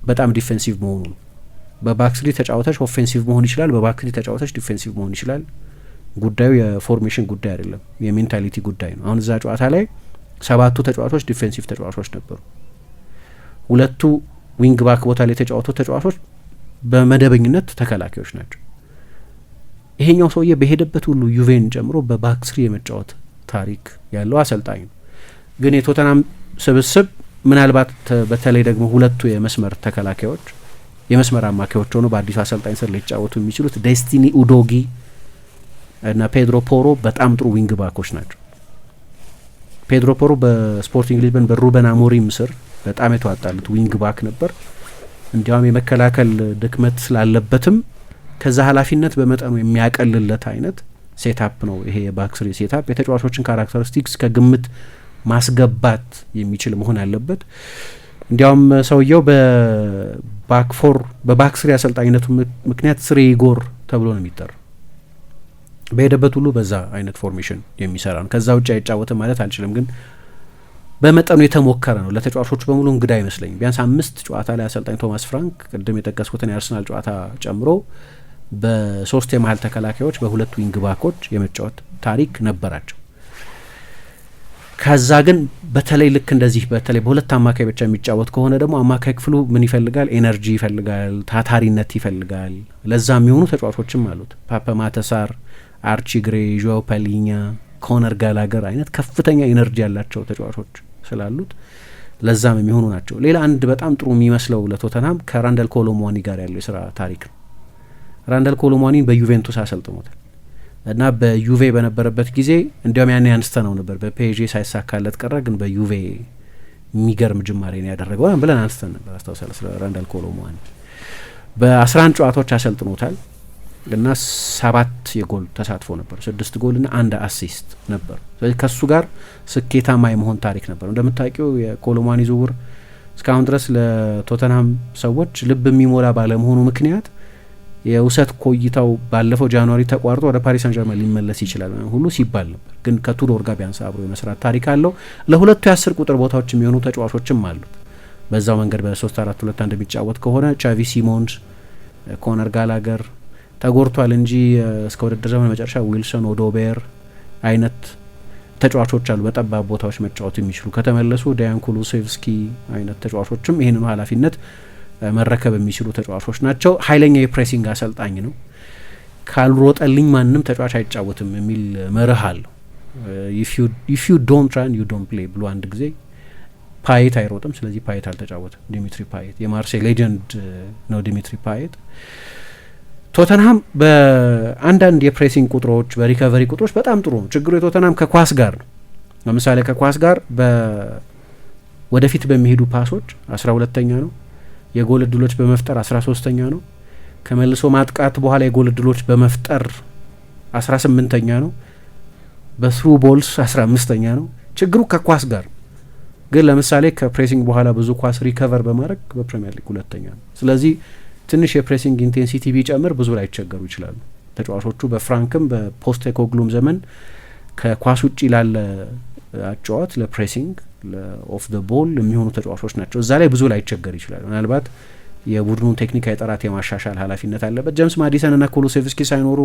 በጣም ዲፌንሲቭ መሆኑ ነው። በባክስሪ ተጫዋቾች ኦፌንሲቭ መሆን ይችላል፣ በባክስሪ ተጫዋቾች ዲፌንሲቭ መሆን ይችላል። ጉዳዩ የፎርሜሽን ጉዳይ አይደለም፣ የሜንታሊቲ ጉዳይ ነው። አሁን እዛ ጨዋታ ላይ 7ቱ ተጫዋቾች ዲፌንሲቭ ተጫዋቾች ነበሩ። 2ቱ ዊንግ ባክ ቦታ ላይ የተጫወቱ ተጫዋቾች በመደበኝነት ተከላካዮች ናቸው። ይሄኛው ሰውዬ በሄደበት ሁሉ ዩቬን ጨምሮ በባክስሪ የመጫወት ታሪክ ያለው አሰልጣኝ ነው። ግን የቶተናም ስብስብ ምናልባት በተለይ ደግሞ 2ቱ የመስመር ተከላካዮች የመስመር አማካዮች ሆነው በአዲሱ አሰልጣኝ ስር ሊጫወቱ የሚችሉት ዴስቲኒ ኡዶጊ እና ፔድሮ ፖሮ በጣም ጥሩ ዊንግ ባኮች ናቸው። ፔድሮ ፖሮ በስፖርቲንግ ሊዝበን በሩበን አሞሪም ስር በጣም የተዋጣለት ዊንግ ባክ ነበር። እንዲያውም የመከላከል ድክመት ስላለበትም ከዛ ኃላፊነት በመጠኑ የሚያቀልለት አይነት ሴታፕ ነው ይሄ የባክስሪ ሴታፕ። የተጫዋቾችን ካራክተሪስቲክስ ከግምት ማስገባት የሚችል መሆን አለበት። እንዲያውም ሰውየው በባክፎር በባክስሪ አሰልጣኝነቱ ምክንያት ስሬ ኢጎር ተብሎ ነው የሚጠራው። በሄደበት ሁሉ በዛ አይነት ፎርሜሽን የሚሰራ ነው። ከዛ ውጭ አይጫወትም ማለት አልችልም፣ ግን በመጠኑ የተሞከረ ነው። ለተጫዋቾቹ በሙሉ እንግዳ አይመስለኝም። ቢያንስ 5 ጨዋታ ላይ አሰልጣኝ ቶማስ ፍራንክ ቅድም የጠቀስኩትን የአርሰናል ጨዋታ ጨምሮ በ3 የመሀል ተከላካዮች በ2 ዊንግ ባኮች የመጫወት ታሪክ ነበራቸው። ከዛ ግን በተለይ ልክ እንደዚህ በተለይ በ2 አማካይ ብቻ የሚጫወት ከሆነ ደግሞ አማካይ ክፍሉ ምን ይፈልጋል? ኤነርጂ ይፈልጋል፣ ታታሪነት ይፈልጋል። ለዛ የሚሆኑ ተጫዋቾችም አሉት። ፓፓ ማተሳር፣ አርቺ ግሬ፣ ዦ ፓሊኛ፣ ኮነር ጋላገር አይነት ከፍተኛ ኤነርጂ ያላቸው ተጫዋቾች ስላሉት ለዛም የሚሆኑ ናቸው። ሌላ አንድ በጣም ጥሩ የሚመስለው ለቶተንሃም ከራንደል ኮሎሙዋኒ ጋር ያለው የስራ ታሪክ ነው። ራንደል ኮሎሙዋኒን በዩቬንቱስ አሰልጥሞታል እና በዩቬ በነበረበት ጊዜ እንዲያውም ያኔ አንስተነው ነበር። በፔጄ ሳይሳካለት ቀረ፣ ግን በዩቬ የሚገርም ጅማሬ ነው ያደረገው ብለን አንስተን ነበር። አስታውሳለሁ ስለ ራንደል ኮሎሙዋኒ። በ11 ጨዋታዎች አሰልጥኖታል እና 7 የጎል ተሳትፎ ነበር፣ 6 ጎል እና 1 አሲስት ነበር። ስለዚህ ከሱ ጋር ስኬታማ የመሆን ታሪክ ነበር። እንደምታውቂው የኮሎሙዋኒ ዝውውር እስካሁን ድረስ ለቶተንሃም ሰዎች ልብ የሚሞላ ባለመሆኑ ምክንያት የውሰት ቆይታው ባለፈው ጃንዋሪ ተቋርጦ ወደ ፓሪስ ሳን ጀርመን ሊመለስ ይችላል ሁሉ ሲባል ነበር። ግን ከቱዶር ጋር ቢያንስ አብሮ የመስራት ታሪክ አለው። ለሁለቱ የ10 ቁጥር ቦታዎች የሚሆኑ ተጫዋቾችም አሉት። በዛው መንገድ በ3-4-2 እንደሚጫወት ከሆነ ቻቪ ሲሞንስ፣ ኮነር ጋላገር ተጎርቷል እንጂ እስከ ውድድር ዘመን መጨረሻ ዊልሰን ኦዶቤር አይነት ተጫዋቾች አሉ በጠባብ ቦታዎች መጫወት የሚችሉ። ከተመለሱ ዳያን ኩሉሴቭስኪ አይነት ተጫዋቾችም ይህንኑ ኃላፊነት መረከብ የሚችሉ ተጫዋቾች ናቸው። ኃይለኛ የፕሬሲንግ አሰልጣኝ ነው። ካልሮጠልኝ ማንም ተጫዋች አይጫወትም የሚል መርህ አለው። ኢፍ ዩ ዶንት ራን ዩ ዶንት ፕሌይ ብሎ አንድ ጊዜ ፓየት አይሮጥም፣ ስለዚህ ፓየት አልተጫወተም። ዲሚትሪ ፓየት የማርሴይ ሌጀንድ ነው። ዲሚትሪ ፓየት ቶተንሃም በአንዳንድ የፕሬሲንግ ቁጥሮች በሪከቨሪ ቁጥሮች በጣም ጥሩ ነው። ችግሩ የቶተንሃም ከኳስ ጋር ነው። ለምሳሌ ከኳስ ጋር ወደፊት በሚሄዱ ፓሶች 12ኛ ነው። የጎል እድሎች በመፍጠር 13ኛ ነው። ከመልሶ ማጥቃት በኋላ የጎል እድሎች በመፍጠር 18ኛ ነው። በስሩ ቦልስ 15ኛ ነው። ችግሩ ከኳስ ጋር ግን ለምሳሌ ከፕሬሲንግ በኋላ ብዙ ኳስ ሪከቨር በማድረግ በፕሪሚየር ሊግ ሁለተኛ ነው። ስለዚህ ትንሽ የፕሬሲንግ ኢንቴንሲቲ ቢጨምር ብዙ ላይ ይቸገሩ ይችላሉ ተጫዋቾቹ። በፍራንክም በፖስቴኮግሉም ዘመን ከኳስ ውጪ ላለ አጫዋት ለፕሬሲንግ ለኦፍ ደ ቦል የሚሆኑ ተጫዋቾች ናቸው። እዛ ላይ ብዙ ላይ ይቸገር ይችላሉ። ምናልባት የቡድኑን ቴክኒካዊ ጥራት የማሻሻል ኃላፊነት አለበት። ጄምስ ማዲሰን እና ኩሉሴቭስኪ ሳይኖሩ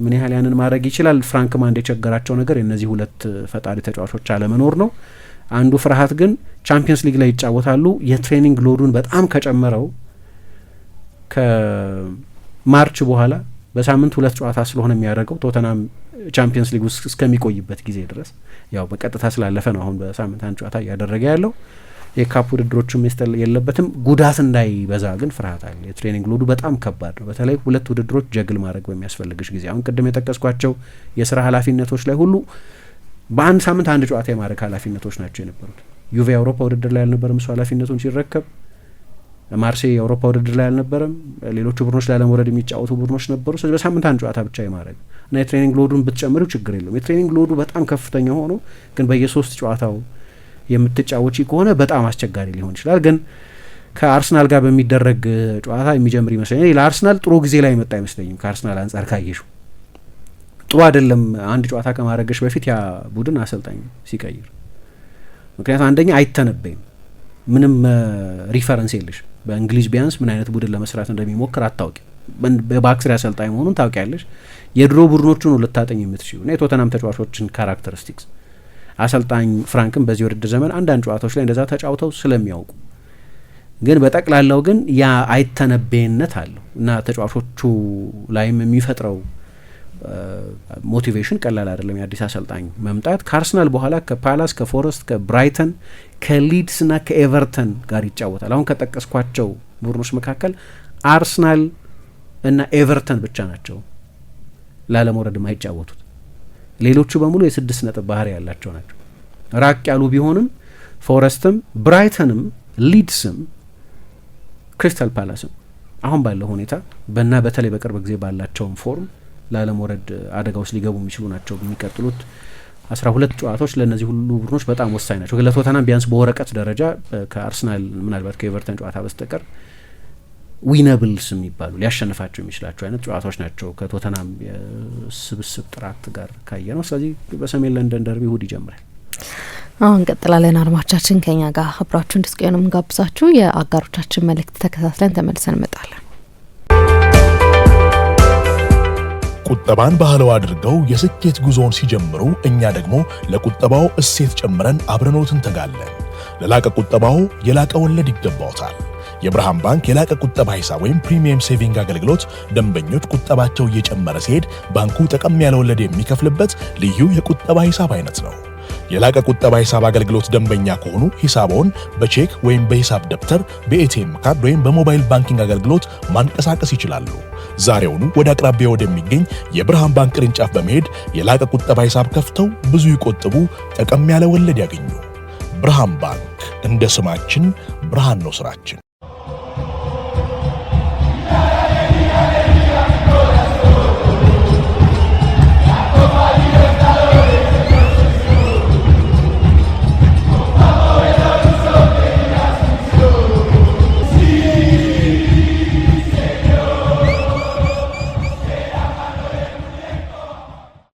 ምን ያህል ያንን ማድረግ ይችላል? ፍራንክም አንድ የቸገራቸው ነገር የእነዚህ ሁለት ፈጣሪ ተጫዋቾች አለመኖር ነው። አንዱ ፍርሃት ግን ቻምፒየንስ ሊግ ላይ ይጫወታሉ። የትሬኒንግ ሎዱን በጣም ከጨመረው ከማርች በኋላ በሳምንት 2 ጨዋታ ስለሆነ የሚያደርገው ቶተናም ቻምፒየንስ ሊግ ውስጥ እስከሚቆይበት ጊዜ ድረስ ያው በቀጥታ ስላለፈ ነው አሁን በሳምንት 1 ጨዋታ እያደረገ ያለው። የካፕ ውድድሮችም የለበትም። ጉዳት እንዳይበዛ ግን ፍርሃት አለ። የትሬኒንግ ሎዱ በጣም ከባድ ነው። በተለይ 2 ውድድሮች ጀግል ማድረግ በሚያስፈልግሽ ጊዜ አሁን ቅድም የጠቀስኳቸው የስራ ኃላፊነቶች ላይ ሁሉ በአንድ ሳምንት 1 ጨዋታ የማድረግ ኃላፊነቶች ናቸው የነበሩት። ዩቬ የአውሮፓ ውድድር ላይ አልነበረም እሱ ኃላፊነቱን ሲረከብ። ማርሴይ የአውሮፓ ውድድር ላይ አልነበረም። ሌሎቹ ቡድኖች ላለመውረድ የሚጫወቱ ቡድኖች ነበሩ። ስለዚህ በሳምንት 1 ጨዋታ ብቻ የማድረግ እና የትሬኒንግ ሎዱን ብትጨምሪው ችግር የለውም። የትሬኒንግ ሎዱ በጣም ከፍተኛ ሆኖ ግን በየ3 ጨዋታው የምትጫወቺ ከሆነ በጣም አስቸጋሪ ሊሆን ይችላል። ግን ከአርሰናል ጋር በሚደረግ ጨዋታ የሚጀምር ይመስለኛል። ለአርሰናል ጥሩ ጊዜ ላይ መጣ አይመስለኝም። ከአርሰናል አንጻር ካየሹ ጥሩ አይደለም አንድ ጨዋታ ከማድረግሽ በፊት ያ ቡድን አሰልጣኝ ሲቀይር። ምክንያቱም አንደኛ አይተነበይም፣ ምንም ሪፈረንስ የለሽ። በእንግሊዝ ቢያንስ ምን አይነት ቡድን ለመስራት እንደሚሞክር አታውቂ። በባክስሪ አሰልጣኝ መሆኑን ታውቂያለሽ። የድሮ ቡድኖቹን ልታጠኝ የምትችይው እና የቶተናም ተጫዋቾችን ካራክተሪስቲክስ አሰልጣኝ ፍራንክም በዚህ ውድድር ዘመን አንዳንድ ጨዋታዎች ላይ እንደዛ ተጫውተው ስለሚያውቁ፣ ግን በጠቅላላው ግን ያ አይተነበይነት አለው እና ተጫዋቾቹ ላይም የሚፈጥረው ሞቲቬሽን ቀላል አይደለም። የአዲስ አሰልጣኝ መምጣት ከአርሰናል በኋላ ከፓላስ፣ ከፎረስት፣ ከብራይተን፣ ከሊድስ እና ከኤቨርተን ጋር ይጫወታል። አሁን ከጠቀስኳቸው ቡድኖች መካከል አርሰናል እና ኤቨርተን ብቻ ናቸው ላለመውረድ የማይጫወቱት። ሌሎቹ በሙሉ የ6 ነጥብ ባህሪ ያላቸው ናቸው። ራቅ ያሉ ቢሆንም ፎረስትም፣ ብራይተንም፣ ሊድስም፣ ክሪስታል ፓላስም አሁን ባለው ሁኔታ በና በተለይ በቅርብ ጊዜ ባላቸውም ፎርም ላለመውረድ አደጋ ውስጥ ሊገቡ የሚችሉ ናቸው። የሚቀጥሉት 12 ጨዋታዎች ለእነዚህ ሁሉ ቡድኖች በጣም ወሳኝ ናቸው። ግን ለቶተናም ቢያንስ በወረቀት ደረጃ ከአርሰናል ምናልባት ከኤቨርተን ጨዋታ በስተቀር ዊነብልስ የሚባሉ ሊያሸንፋቸው የሚችላቸው አይነት ጨዋታዎች ናቸው ከቶተናም የስብስብ ጥራት ጋር ካየ ነው። ስለዚህ በሰሜን ለንደን ደርቢ እሁድ ይጀምራል። አሁን እንቀጥላለን። አድማጮቻችን ከኛ ጋር አብራችሁ እንድትቆዩ ነው የምንጋብዛችሁ። የአጋሮቻችን መልእክት ተከታትለን ተመልሰን እንመጣለን። ቁጠባን ባህለው አድርገው የስኬት ጉዞውን ሲጀምሩ እኛ ደግሞ ለቁጠባው እሴት ጨምረን አብረኖት እንተጋለን። ለላቀ ቁጠባው የላቀ ወለድ ይገባዎታል። የብርሃን ባንክ የላቀ ቁጠባ ሂሳብ ወይም ፕሪሚየም ሴቪንግ አገልግሎት ደንበኞች ቁጠባቸው እየጨመረ ሲሄድ ባንኩ ጠቀም ያለ ወለድ የሚከፍልበት ልዩ የቁጠባ ሂሳብ አይነት ነው። የላቀ ቁጠባ ሂሳብ አገልግሎት ደንበኛ ከሆኑ ሂሳቦን በቼክ ወይም በሂሳብ ደብተር፣ በኤቲኤም ካርድ ወይም በሞባይል ባንኪንግ አገልግሎት ማንቀሳቀስ ይችላሉ። ዛሬውኑ ወደ አቅራቢያ ወደሚገኝ የብርሃን ባንክ ቅርንጫፍ በመሄድ የላቀ ቁጠባ ሂሳብ ከፍተው ብዙ ይቆጥቡ፣ ጠቀም ያለ ወለድ ያገኙ። ብርሃን ባንክ፣ እንደ ስማችን ብርሃን ነው ስራችን።